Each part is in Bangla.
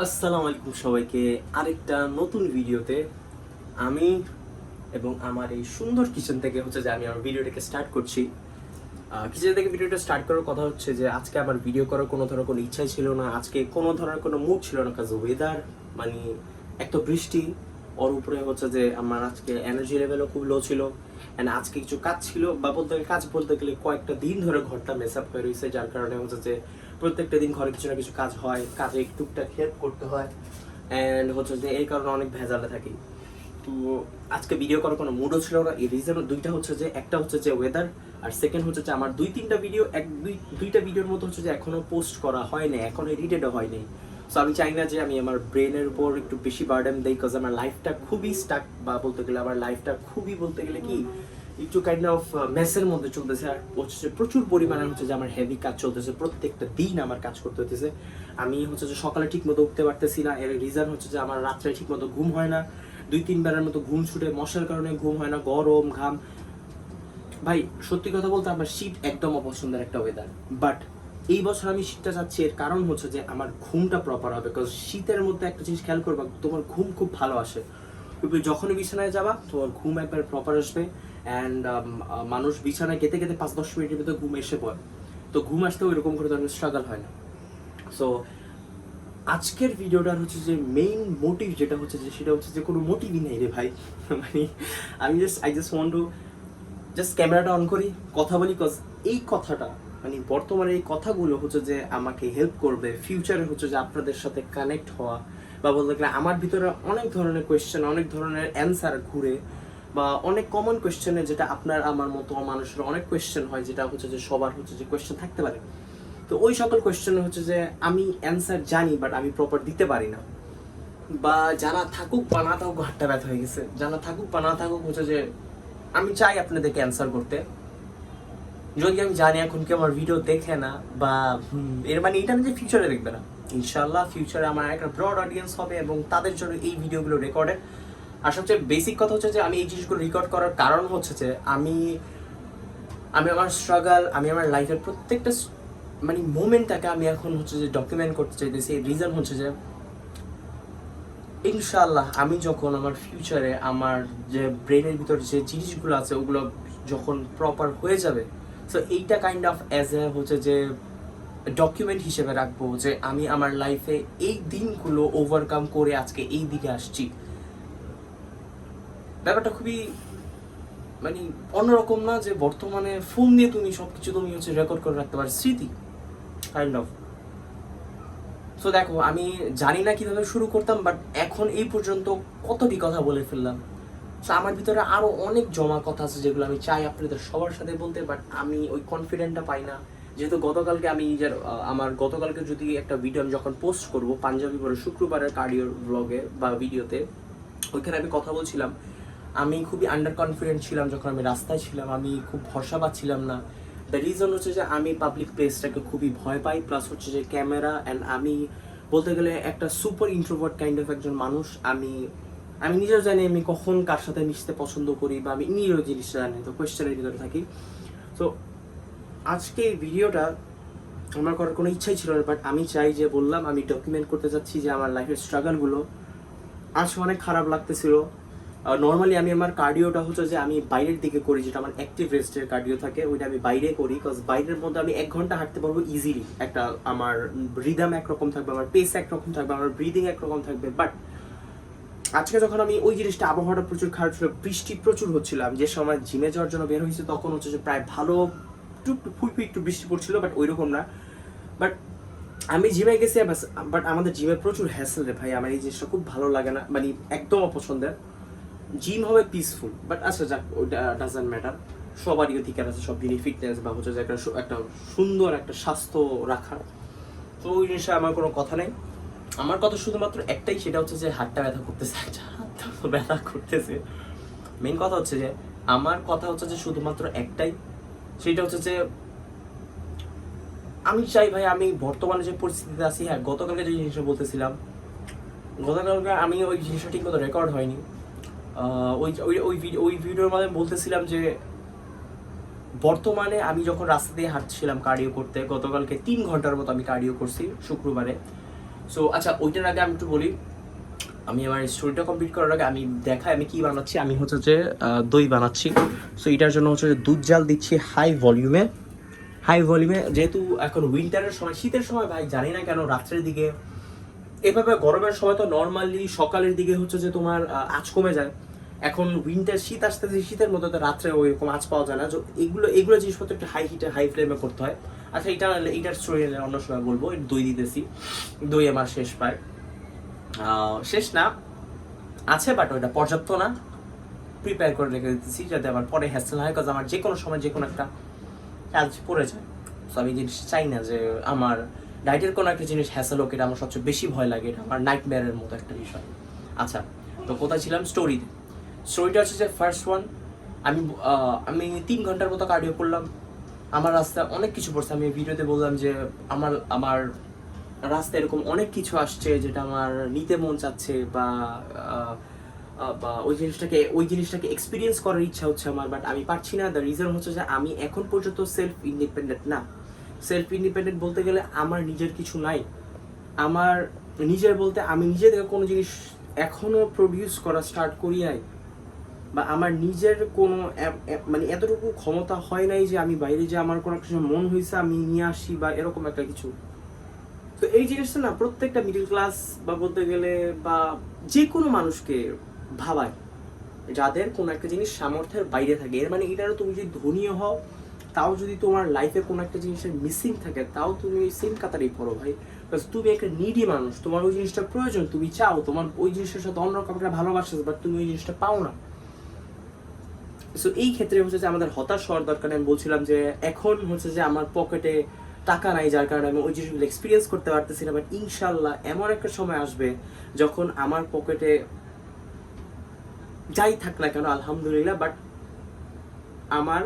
আসসালামু আলাইকুম সবাইকে আরেকটা নতুন ভিডিওতে আমি এবং আমার এই সুন্দর কিচেন থেকে যে আমি আমার ভিডিওটাকে স্টার্ট করছি। কিচেন থেকে ভিডিওটা স্টার্ট করার কথা হচ্ছে যে আজকে আমার ভিডিও করার কোনো ধরনের কোনো ইচ্ছাই ছিল না, আজকে কোনো ধরনের কোনো মুড ছিল না, কাজ ওয়েদার মানে এক তো বৃষ্টি, ওর উপরে যে আমার আজকে এনার্জি লেভেলও খুব লো ছিল। অ্যান্ড আজকে কিছু কাজ ছিল বা কাজ বলতে গেলে কয়েকটা দিন ধরে ঘরটা মেস আপ হয়ে রয়েছে, যার কারণে যে প্রত্যেকটা দিন ঘরে কিছু না কিছু কাজ হয়, কাজে টুকটাক হেল্প করতে হয়। অ্যান্ড যে এই কারণে অনেক ভেজালে থাকি। তো আজকে ভিডিও করার কোনো মুডও ছিল না। এই রিজন দুইটা যে একটা যে ওয়েদার, আর সেকেন্ড যে আমার দুইটা ভিডিও দুইটা ভিডিওর মতো যে এখনো পোস্ট করা হয় না, এখনো এডিটেডও হয় নাই। সো আমি চাই না যে আমি আমার ব্রেনের উপর একটু বেশি বার্ডেন দেই, বিকজ আমার লাইফটা খুবই স্টাক, বা বলতে গেলে আমার লাইফটা খুবই বলতে গেলে কি একটু কাইন্ড অফ মেসের মধ্যে চলতেছে। আর যে প্রচুর পরিমাণে যে আমার হেভি কাজ চলতেছে, প্রত্যেকটা দিন আমার কাজ করতে হতেছে। আমি যে সকালে ঠিক মতো উঠতে পারতেছি না, এর রিজন যে আমার রাত্রে ঠিক মতো ঘুম হয় না, 2-3 বারের মতো ঘুম ছুটে, মশার কারণে ঘুম হয় না, গরম ঘাম। ভাই সত্যি কথা বলতে আমার শীত একদম অপছন্দের একটা ওয়েদার, বাট এই বছর আমি শীতটা চাচ্ছি। এর কারণ যে আমার ঘুমটা প্রপার হবে, বিকজ শীতের মধ্যে একটা জিনিস খেয়াল করবা, তোমার ঘুম খুব ভালো আসে। তুমি যখনই বিছানায় যাবা তোমার ঘুম একবার প্রপার আসবে। অ্যান্ড মানুষ বিছানায় গেতে গেতে 5-10 মিনিটের ভিতরে ঘুম এসে পড়ে, তো ঘুম আসতেও এরকম করে ধরনের স্ট্রাগল হয় না। সো আজকের ভিডিওটার যে মেইন মোটিভ যেটা যে সেটা যে কোনো মোটিভই নেই রে ভাই। মানে আমি আই জাস্ট ওয়ান্ট টু ক্যামেরাটা অন করি, কথা বলি, কজ এই কথাটা মানে বর্তমানে এই কথাগুলো যে আমাকে হেল্প করবে ফিউচারে যে আপনাদের সাথে কানেক্ট হওয়া, বা বলতে গেলে আমার ভিতরে অনেক ধরনের কোয়েশ্চেন, অনেক ধরনের অ্যান্সার ঘুরে, বা অনেক কমন কোয়েশ্চেনে যেটা আপনার আমার মতো মানুষের অনেক কোয়েশ্চেন হয়, যেটা যে সবার যে কোয়েশ্চেন থাকতে পারে। তো ওই সকল কোয়েশ্চেনে যে আমি অ্যান্সার জানি, বাট আমি প্রপার দিতে পারি না। বা যারা থাকুক বা না থাকুক, হাতটা ব্যথা হয়ে গেছে, যারা থাকুক বা না থাকুক যে আমি চাই আপনাদেরকে অ্যান্সার করতে। যদি আমি জানি এখন কি আমার ভিডিও দেখে না, বা এর মানে এটা না যে ফিউচারে দেখবে না। ইনশাল্লাহ ফিউচারে আমার একটা ব্রড অডিয়েন্স হবে এবং তাদের জন্য এই ভিডিওগুলো রেকর্ডেড। আর সবচেয়ে বেসিক কথা যে আমি এই জিনিসগুলো রেকর্ড করার কারণ যে আমি আমি আমার স্ট্রাগল, আমি আমার লাইফের প্রত্যেকটা মানে মোমেন্টটাকে আমি এখন যে ডকুমেন্ট করতে চাইতেছি। এই রিজন যে ইনশাআল্লাহ আমি যখন আমার ফিউচারে আমার যে ব্রেনের ভিতর যে জিনিসগুলো আছে ওগুলো যখন প্রপার হয়ে যাবে, সো এইটা কাইন্ড অফ অ্যাজ এ যে ডকুমেন্ট হিসেবে রাখবো যে আমি আমার লাইফে এই দিনগুলো ওভারকাম করে আজকে এই দিকে আসছি। ব্যাপারটা খুবই মানে অন্যরকম না যে বর্তমানে ফোন দিয়ে তুমি সবকিছু তুমি রেকর্ড করে রাখতে পারো, স্মৃতি কাইন্ড অফ। সো দেখো, আমি জানি না কিভাবে শুরু করতাম, বাট এখন এই পর্যন্ত কতটি কথা বলে ফেললাম। সো আমার ভিতরে আরো অনেক জমা কথা আছে যেগুলো আমি চাই আপনাদের সবার সাথে বলতে, বাট আমি ওই কনফিডেন্টটা পাই না। যেহেতু গতকালকে আমি আমার গতকালকে যদি একটা ভিডিও আমি যখন পোস্ট করব পাঞ্জাবি পরে শুক্রবারের কার্ডিওর ব্লগে বা ভিডিওতে, ওইখানে আমি কথা বলছিলাম আমি খুবই আন্ডার কনফিডেন্ট ছিলাম যখন আমি রাস্তায় ছিলাম, আমি খুব ভরসা পাচ্ছিলাম না। দ্য রিজন যে আমি পাবলিক প্লেসটাকে খুবই ভয় পাই, প্লাস যে ক্যামেরা। অ্যান্ড আমি বলতে গেলে একটা সুপার ইন্ট্রোভার্ট কাইন্ড অফ একজন মানুষ। আমি আমি নিজেও জানি আমি কখন কার সাথে মিশতে পছন্দ করি, বা আমি নিজেও জিনিসটা জানি, তো কোয়েশ্চেনের ভিতরে থাকি। তো আজকে এই ভিডিওটা আমার করার কোনো ইচ্ছাই ছিল না, বাট আমি চাই যে বললাম আমি ডকুমেন্ট করতে যাচ্ছি যে আমার লাইফের স্ট্রাগলগুলো। আজ অনেক খারাপ লাগতেছিল। নর্মালি আমি আমার কার্ডিওটা যে আমি বাইরের দিকে করি, যেটা আমার অ্যাক্টিভ রেস্টের কার্ডিও থাকে, ওইটা আমি বাইরে করি, বিকজ বাইরের মধ্যে আমি 1 ঘন্টা হাঁটতে পারবো ইজিলি। একটা আমার রিদম একরকম থাকবে, আমার পেস একরকম থাকবে, আমার ব্রিদিং একরকম থাকবে। বাট আজকে যখন আমি ওই জিনিসটা, আবহাওয়াটা প্রচুর খারাপ ছিল, বৃষ্টি প্রচুর হচ্ছিল, আমি যে সময় জিমে যাওয়ার জন্য বের হয়েছি তখন যে প্রায় ভালো একটু ফুলফি একটু বৃষ্টি পড়ছিল, বাট ওই রকম না। বাট আমি জিমে গেছি, বাট আমাদের জিমে প্রচুর হ্যাসেল রে ভাই, আমার এই জিনিসটা খুব ভালো লাগে না, মানে একদম অপছন্দের। জিম হবে পিসফুল, বাট আচ্ছা যাক, ওইটা ডাজন্ট ম্যাটার। সবারই অধিকার আছে সব দিনই ফিটনেস বা যে একটা সুন্দর একটা স্বাস্থ্য রাখার। তো ওই জিনিসটা আমার কোনো কথা নেই। আমার কথা শুধুমাত্র একটাই, সেটা যে হাতটা ব্যথা করতেছে, হাতটা ব্যথা করতেছে। মেইন কথা যে আমার কথা যে শুধুমাত্র একটাই, সেটা যে আমি চাই ভাই, আমি বর্তমানে যে পরিস্থিতিতে আছি, হ্যাঁ গতকালকে যে জিনিসটা বলতেছিলাম, গতকালকে আমি ওই জিনিসটা ঠিক মতো রেকর্ড হয়নি। ওই ওই ওই ওই ভিডিওর মাধ্যমে বলতেছিলাম যে বর্তমানে আমি যখন রাস্তা দিয়ে হাঁটছিলাম কার্ডিও করতে, গতকালকে 3 ঘন্টার মতো আমি কার্ডিও করছি শুক্রবারে। সো আচ্ছা, ওইটার আগে আমি একটু বলি, আমি আমার স্টোরিটা কমপ্লিট করার আগে আমি দেখাই আমি কি বানাচ্ছি। আমি হচ্ছে যে দই বানাচ্ছি। সো এটার জন্য হচ্ছে যে দুধ জাল দিচ্ছি হাই ভলিউমে, যেহেতু এখন উইন্টারের সময়, শীতের সময় ভাই জানি না কেন রাত্রের দিকে এভাবে, গরমের সময় তো নর্মালি সকালের দিকে হচ্ছে যে তোমার আঁচ কমে যায়। এখন উইন্টার, শীত আসতেছে, শীতের মধ্যে তো রাত্রে ওইরকম আঁচ পাওয়া যায় না। এগুলো জিনিসপত্র একটু হাই হিটে হাই ফ্লেমে করতে হয়। আচ্ছা, এইটার স্টোরি অন্য সময় বলবো। দই দিতেছি, দই আমার শেষ প্রায়, শেষ না আছে, বাট ওইটা পর্যাপ্ত না, প্রিপেয়ার করে রেখে দিতেছি যাতে আমার পরে হ্যাসেল হয়, কাজ আমার যে কোনো সময় যে কোনো একটা কাজ পড়ে যায়। সো আমি জিনিস চাই না যে আমার ডায়েটের কোনো একটা জিনিস হ্যাসেল হোক, এটা আমার সবচেয়ে বেশি ভয় লাগে, এটা আমার নাইটমেয়ারের মতো একটা বিষয়। আচ্ছা, তো কোথায় ছিলাম? স্টোরিটা হচ্ছে যে ফার্স্ট ওয়ান, আমি 3 ঘন্টার মতো কার্ডিও করলাম। আমার রাস্তায় অনেক কিছু পড়ছে, আমি ভিডিওতে বললাম যে আমার রাস্তায় এরকম অনেক কিছু আসছে যেটা আমার নিতে মন চাচ্ছে, বা ওই জিনিসটাকে এক্সপিরিয়েন্স করার ইচ্ছা হচ্ছে আমার, বাট আমি পারছি না। দ্য রিজন হচ্ছে যে আমি এখন পর্যন্ত সেলফ ইন্ডিপেন্ডেন্ট বলতে গেলে আমার নিজের কিছু নাই। আমার নিজের বলতে আমি নিজে থেকে কোনো জিনিস এখনো প্রডিউস করা স্টার্ট করি নাই, বা আমার নিজের কোনো মানে এতটুকু ক্ষমতা হয় নাই যে আমি বাইরে যে আমার কোনো কিছু মন হয়েছে আমি নিয়ে আসি বা এরকম একটা কিছু। তো এই জিনিসটা না প্রত্যেকটা মিডল ক্লাস বা বলতে গেলে বা যে কোনো মানুষকে ভাবায়, যাদের কোনো একটা জিনিস সামর্থ্যের বাইরে থাকে। এর মানে এটারও তুমি যদি ধনীও হও, তাও যদি তোমার লাইফে কোনো একটা জিনিসের মিসিং থাকে, তাও তুমি ওই সেম কাতারেই পড়ো ভাই। তুমি একটা নিডি মানুষ, তোমার ওই জিনিসটা প্রয়োজন, তুমি চাও তোমার ওই জিনিসটার সাথে অন্যরকম একটা ভালোবাসা, বাট তুমি ওই জিনিসটা পাও না। সো এই ক্ষেত্রে হচ্ছে যে আমাদের হতাশ হওয়ার দরকার। আমি বলছিলাম যে এখন হচ্ছে যে আমার পকেটে টাকা নাই, যার কারণে আমি ওই জিনিসগুলো এক্সপিরিয়েন্স করতে পারতেছি না, বাট ইনশাল্লাহ এমন একটা সময় আসবে যখন আমার পকেটে যাই থাক না কেন, আলহামদুলিল্লাহ, বাট আমার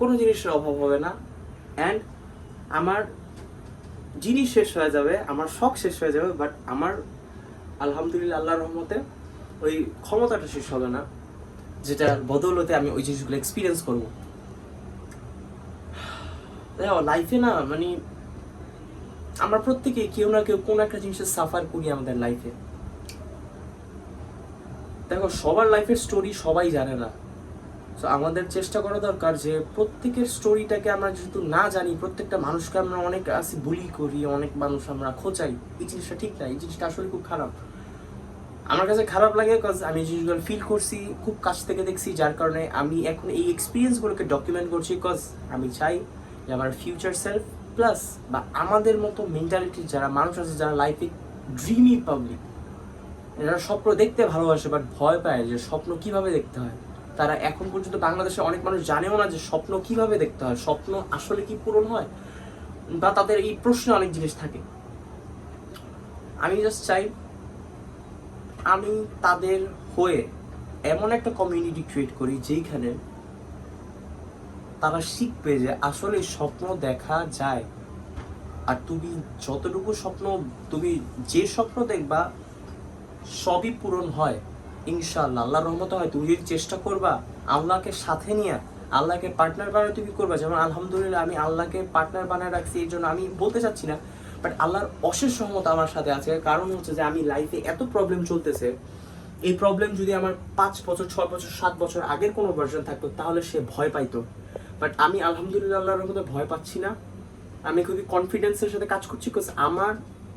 কোনো জিনিসের অভাব হবে না। অ্যান্ড আমার জিনিস শেষ হয়ে যাবে, আমার শখ শেষ হয়ে যাবে, বাট আমার আলহামদুলিল্লাহ আল্লাহর রহমতে ওই ক্ষমতাটা শেষ হবে না, যেটার বদৌলতে আমি ওই জিনিসগুলো এক্সপিরিয়েন্স করবো। দেখো লাইফে না মানে আমরা প্রত্যেকে কেউ না কেউ কোনো একটা জিনিসের সাফার করি আমাদের লাইফে। দেখো সবার লাইফের স্টোরি সবাই জানে না। তো আমাদের চেষ্টা করা দরকার যে প্রত্যেকের স্টোরিটাকে আমরা যেহেতু না জানি, প্রত্যেকটা মানুষকে আমরা অনেক আসি বুলি করি, অনেক মানুষ আমরা খোঁচাই, এই জিনিসটা ঠিক না, এই জিনিসটা আসলে খুব খারাপ। আমার কাছে খারাপ লাগে বিকজ আমি এই জিনিসগুলো ফিল করছি, খুব কাছ থেকে দেখছি, যার কারণে আমি এখন এই এক্সপিরিয়েন্সগুলোকে ডকুমেন্ট করছি। বিকজ আমি চাই যে আমার ফিউচার সেলফ প্লাস বা আমাদের মতো মেন্টালিটির যারা মানুষ আছে, যারা লাইফে ড্রিমি পাবলিক, যারা স্বপ্ন দেখতে ভালোবাসে বাট ভয় পায় যে স্বপ্ন কিভাবে দেখতে হয়, তারা এখন পর্যন্ত বাংলাদেশে অনেক মানুষ জানেও না যে স্বপ্ন কিভাবে দেখতে হয়, স্বপ্ন আসলে কি পূরণ হয়, বা তাদের এই প্রশ্নে অনেক জিনিস থাকে। আমি জাস্ট চাই আমি তাদের হয়ে এমন একটা কমিউনিটি ক্রিয়েট করি যেইখানে তারা শিখবে যে আসলে স্বপ্ন দেখা যায়। আর তুমি যতটুকু স্বপ্ন, তুমি যে স্বপ্ন দেখবা সবই পূরণ হয় ইনশাআল্লাহ, আল্লাহর রহমতে হয়। তুমি যদি চেষ্টা করবা আল্লাহকে সাথে নিয়ে, আল্লাহকে পার্টনার বানায় তুমি করবা। যেমন আলহামদুলিল্লাহ আমি আল্লাহকে পার্টনার বানায় রাখছি, এই জন্য আমি বলতে চাচ্ছি না, বাট আল্লাহর অশেষ রহমত আমার সাথে আছে। কারণ হচ্ছে যে আমি লাইফে এত প্রবলেম চলতেছে, এই প্রবলেম যদি আমার 5 বছর 6 বছর 7 বছর আগের কোনো ভার্সন থাকতো তাহলে সে ভয় পাইতো, বাট আমি আলহামদুলিল্লাহ আল্লাহর রহমতে ভয় পাচ্ছি না। আমি খুবই কনফিডেন্সের সাথে কাজ করছি, বিকজ আমার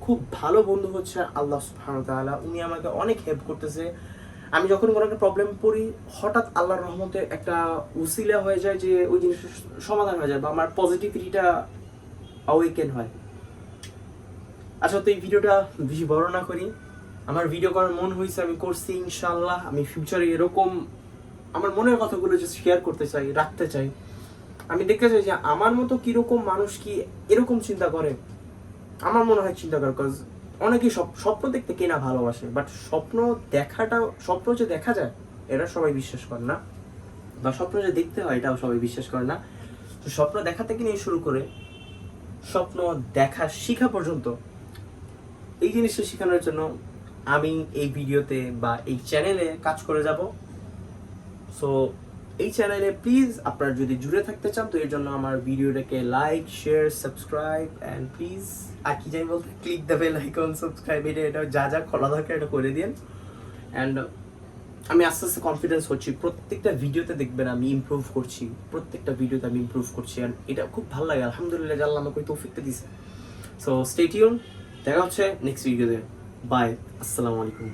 খুব ভালো বন্ধু হচ্ছে আল্লাহ সুবহানাহু ওয়া তাআলা। উনি আমাকে অনেক হেল্প করতেছে। আমি যখন কোনো একটা প্রবলেম পড়ি, হঠাৎ আল্লাহর রহমতে একটা উসিলা হয়ে যায় যে ওই জিনিসটা সমাধান হয়ে যায়, বা আমার পজিটিভিটিটা অ্যাওয়েকেন হয়। আচ্ছা, তো এই ভিডিওটা বেশি বড় না করি, আমার ভিডিও করার মন হয়েছে, আমি করছি। ইনশাআল্লাহ আমি ফিউচারে এরকম আমার মনের কথাগুলো যে শেয়ার করতে চাই, রাখতে চাই। আমি দেখতে চাই যে আমার মতো কিরকম মানুষ কি এরকম চিন্তা করে। আমার মনে হয় চিন্তা করে, কজ অনেকেই স্বপ্ন দেখতে কে না ভালোবাসে, বাট স্বপ্ন যে দেখা যায় এটা সবাই বিশ্বাস করে না, বা স্বপ্ন যে দেখতে হয় এটাও সবাই বিশ্বাস করে না। তো স্বপ্ন দেখা থেকে নিয়ে শুরু করে স্বপ্ন দেখা শিখা পর্যন্ত, এই জিনিসটা শেখানোর জন্য আমি এই ভিডিওতে বা এই চ্যানেলে কাজ করে যাব। সো এই চ্যানেলে প্লিজ আপনারা যদি জুড়ে থাকতে চান, তো এর জন্য আমার ভিডিওটাকে like, share, subscribe and please আর কি জানি বলতে, click the bell icon, subscribe, এটা যা যা করা দরকার এটা করে দিন। অ্যান্ড আমি আস্তে আস্তে কনফিডেন্স হচ্ছি, প্রত্যেকটা ভিডিওতে দেখবেন আমি ইমপ্রুভ করছি, প্রত্যেকটা ভিডিওতে আমি ইমপ্রুভ করছি। অ্যান্ড এটা খুব ভালো লাগে, আলহামদুলিল্লাহ যে আল্লাহ আমাকে ওই তৌফিকটা দিছে। সো স্টে টিউন, দেখা হচ্ছে নেক্সট ভিডিওতে। বাই, আসসালামু আলাইকুম।